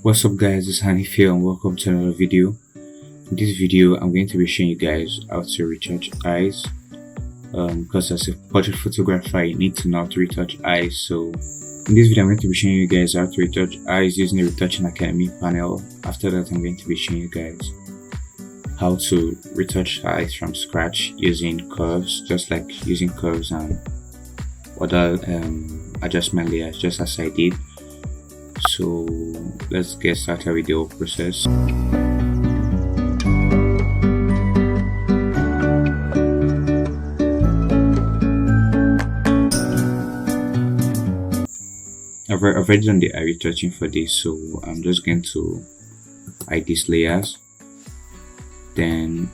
What's up guys, it's Hanif here and welcome to another video. In this video I'm going to be showing you guys how to retouch eyes because as a portrait photographer you need to know how to retouch eyes. So in this video I'm going to be showing you guys how to retouch eyes using the Retouching Academy panel. After that I'm going to be showing you guys how to retouch eyes from scratch using curves, just like using curves and other adjustment layers, just as I did. So let's get started with the whole process. I've already done the eye retouching for this, so I'm just going to hide these layers, then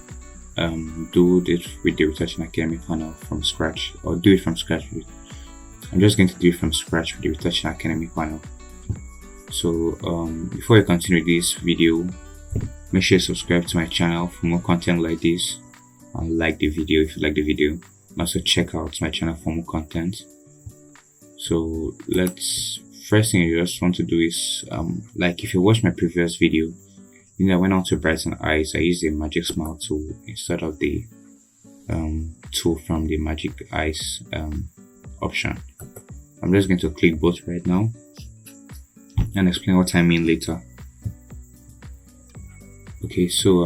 do this with the Retouching Academy panel from scratch, or do it from scratch. I'm just going to do it from scratch with the Retouching Academy panel. So before I continue this video, make sure you subscribe to my channel for more content like this, and like the video if you like the video, and also check out my channel for more content. So first thing you just want to do is like if you watch my previous video, you know, I went on to Brighten the Eyes. I used the Magic Smile tool instead of the tool from the Magic Eyes option. I'm just going to click both right now and explain what I mean later. Okay, so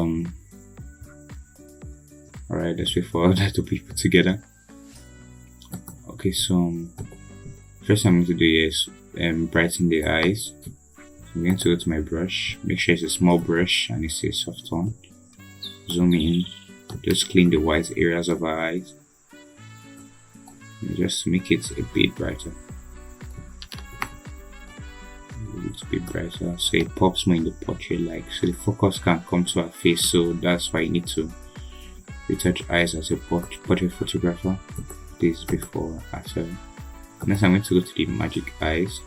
alright, let's wait for all that to be put together. Okay, so first thing I'm going to do is brighten the eyes. So I'm going to go to my brush, make sure it's a small brush and it's a soft one. Zoom in, just clean the white areas of our eyes, and just make it a bit brighter. To be brighter so it pops more in the portrait, like so the focus can come to our face. So that's why you need to retouch eyes as a portrait photographer. This before, after. Next I'm going to go to the Magic Eyes,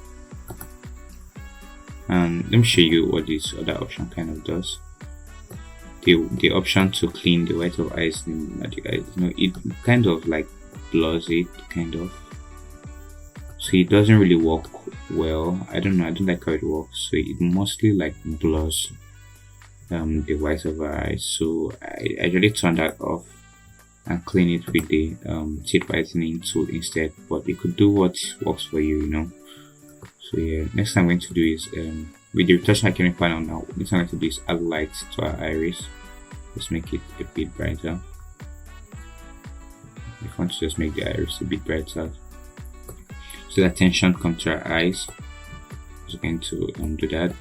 and let me show you what this other option kind of does. The option to clean the white of eyes in the Magic Eyes, you know, it kind of like blurs it, kind of. So it doesn't really work well. I don't know, I don't like how it works. So it mostly like blurs the white of our eyes. So I actually turn that off and clean it with the teeth whitening tool instead. But you could do what works for you, you know. So yeah, next thing I'm going to do is with the Retouching Academy panel now, next thing I'm going to do is add light to our iris. Just make it a bit brighter. If you want to just make the iris a bit brighter, so the attention comes to our eyes. Just going to do that,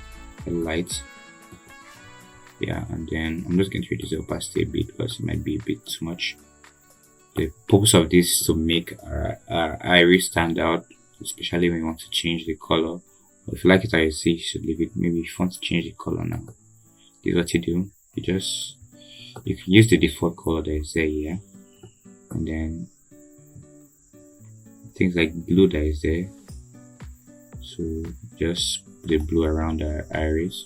the light, yeah, and then I'm just going to reduce the opacity a bit because it might be a bit too much. The purpose of this is to make our iris stand out, especially when you want to change the color. Or if you like it as you see, you should leave it. Maybe if you want to change the color now, this is what you do. You can use the default color that is there here, and then things like blue that is there, so just put the blue around our iris.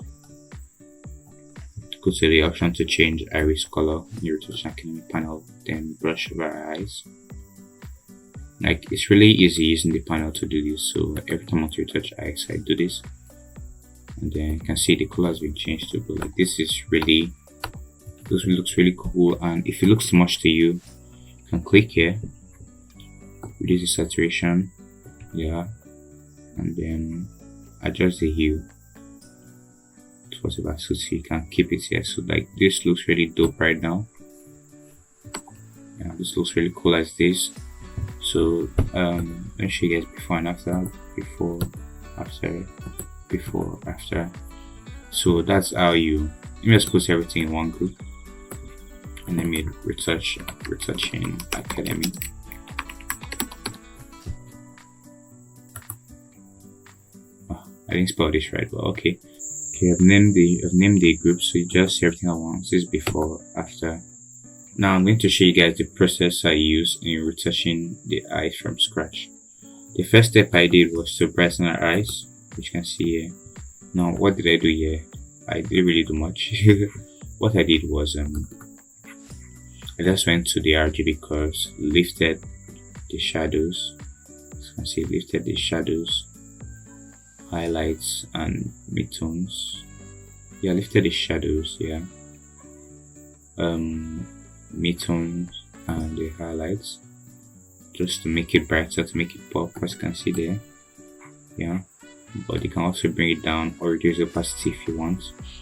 Go to the option to change iris color in your Retouching Academy panel, then brush over our eyes. Like, it's really easy using the panel to do this. So every time I want to retouch eyes, I do this, and then you can see the color has been changed to blue. Like, this is really, this looks really cool. And if it looks too much to you, you can click here, reduce the saturation, yeah, and then adjust the hue to whatever suits you. You can keep it here. So like, this looks really dope right now. Yeah, this looks really cool as this. So let me show you guys before and after, before after. So that's how you, let me just put everything in one group, and then me Retouching Academy. I didn't spell this right, but okay. I've named the group, so you just see everything at once. This is before, after. Now I'm going to show you guys the process I use in retouching the eyes from scratch. The first step I did was to brighten our eyes, which you can see here. Now what did I do here? I didn't really do much. What I did was I just went to the RGB curves, lifted the shadows. As you can see, lifted the shadows, highlights and midtones. Yeah, lifted the shadows, yeah, midtones and the highlights, just to make it brighter, to make it pop, as you can see there. Yeah, but you can also bring it down or reduce the opacity if you want.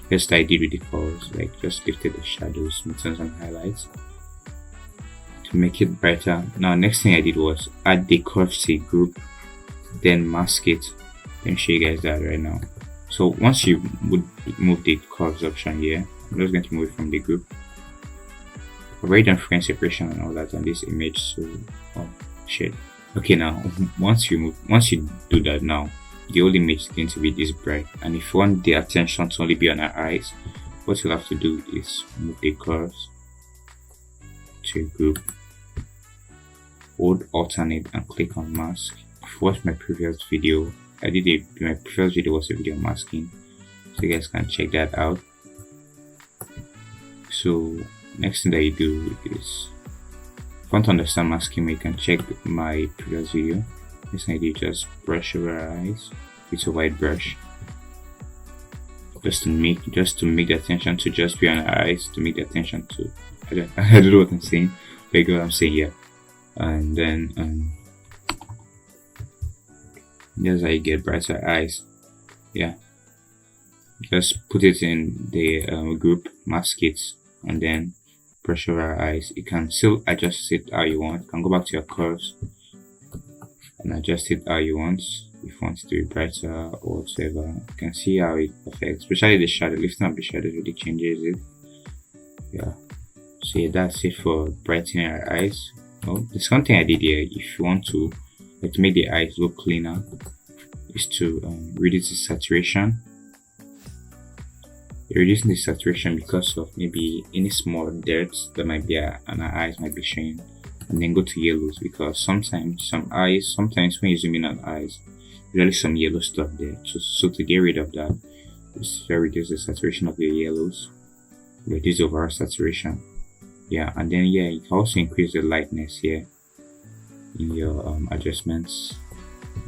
Just like I did with the colors, like just lifted the shadows, midtones and highlights to make it brighter. Now next thing I did was add the curve to a group, then mask it. Let me show you guys that right now. So once you would move the curves option here, I'm just going to move it from the group. I've already done frame separation and all that on this image, so oh shit. Okay, now once you do that, now the whole image is going to be this bright, and if you want the attention to only be on our eyes, what you'll have to do is move the curves to a group, hold alternate and click on mask. If you watch my previous video, my previous video was a video masking, so you guys can check that out. So next thing that you do is, if you want to understand masking, you can check my previous video. This thing I do, just brush over our eyes with a white brush, just to make the attention to just be on our eyes, to make the attention to, I don't know what I'm saying, but you get what I'm saying, yeah. And then that's how you get brighter eyes. Yeah, just put it in the group, mask it, and then brush over our eyes. You can still adjust it how you want. You can go back to your curves and adjust it how you want. If you want it to be brighter or whatever, you can see how it affects, especially the shadow. Lifting up the shadow really changes it. Yeah, so yeah, that's it for brightening our eyes. Oh, there's one thing I did here. If you want to make the eyes look cleaner, is to reduce the saturation. You're reducing the saturation because of maybe any small dirt that might be on our eyes might be showing, and then go to yellows, because sometimes when you zoom in on eyes, there's really some yellow stuff there. So to get rid of that, just reduce the saturation of your yellows, reduce the overall saturation. Yeah, and then yeah, you can also increase the lightness here in your adjustments,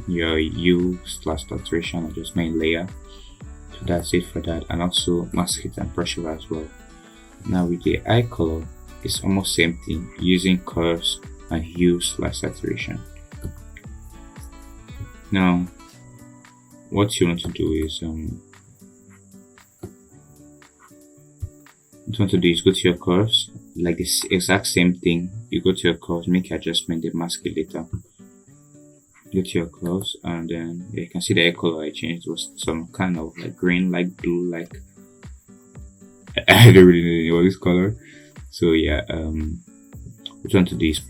your hue/saturation adjustment layer. So that's it for that, and also mask it and brush over as well. Now with the eye color, it's almost same thing, using curves and hue/saturation. Now what you want to do is go to your curves, like this exact same thing. You go to your curves, make adjustment, then mask it later. Go to your curves, and then you can see the eye color I changed was some kind of like green, like blue, like I don't really know this color. So yeah, what I want to do is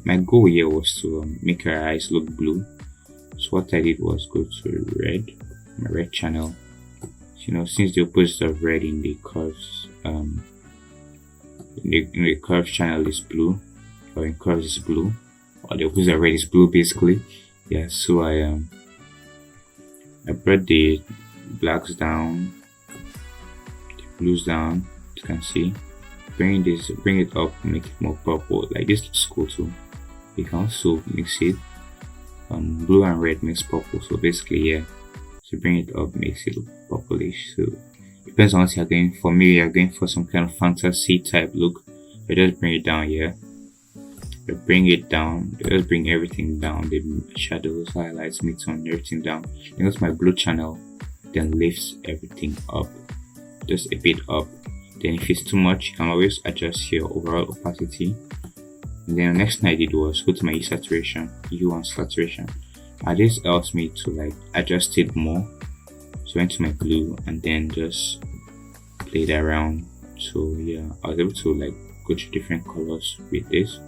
my goal here was to make her eyes look blue. So what I did was go to my red channel. You know, since the opposite of red in the curves, in the curves channel is blue, or in curves is blue, or the opposite of red is blue basically. Yeah, so I brought the blacks down, the blues down. You can see, bring it up, make it more purple. Like this looks cool too. You can also mix it. Blue and red makes purple. So basically, yeah. So bring it up, makes it look purplish. So depends on what you're going for. Maybe you're going for some kind of fantasy type look. But just bring it down here. But bring it down. Just bring everything down. The shadows, highlights, midtone, everything down. And go to my blue channel. Then lifts everything up. Just a bit up. Then if it's too much, you can always adjust your overall opacity. And then the next thing I did was go to my hue and saturation. And this helps me to like adjust it more. So I went to my blue and then just played around. So yeah, I was able to like go to different colors with this.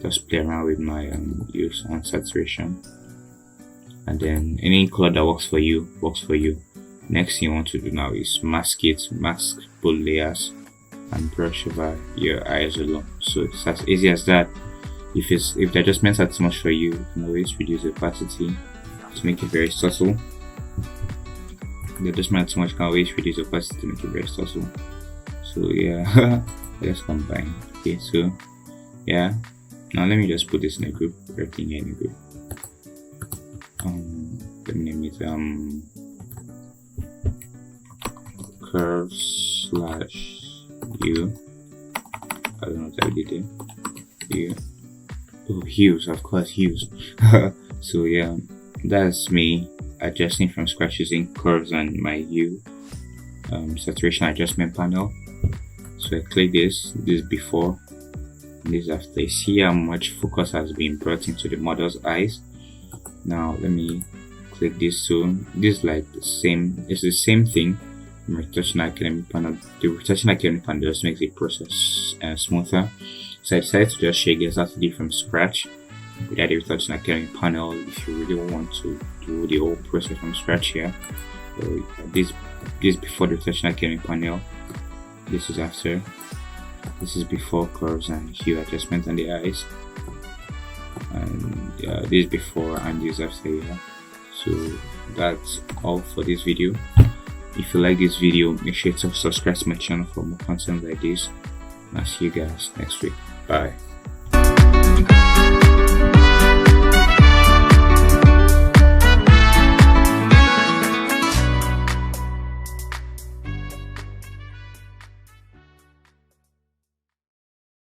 Just play around with my hue and saturation. And then any color that works for you works for you. Next thing you want to do now is mask both layers and brush over your eyes alone. So it's as easy as that. If the adjustments are too much for you, you can always reduce the opacity to make it very subtle. If the adjustment are too much, you can always reduce the opacity to make it very subtle. So yeah, let's combine. Okay, so yeah. Now let me just put this in a group, everything in a group. name it curve/hue. I don't know what I did there. Hue. Oh, hues, of course, hues. So yeah, that's me adjusting from scratch using curves and my hue saturation adjustment panel. So I click this before, and this after. You see how much focus has been brought into the model's eyes. Now let me click this soon. This is like the same, it's the same thing. Retouching Academy panel. The Retouching Academy panel just makes the process smoother. So I decided to just show you guys how to do it from scratch without the Retouching Academy panel. If you really want to do the whole process from scratch here, so this before the Retouching Academy panel. This is after. This is before curves and hue adjustment on the eyes, and this is before and this after. Yeah. So that's all for this video. If you like this video, make sure to subscribe to my channel for more content like this. And I'll see you guys next week. Bye.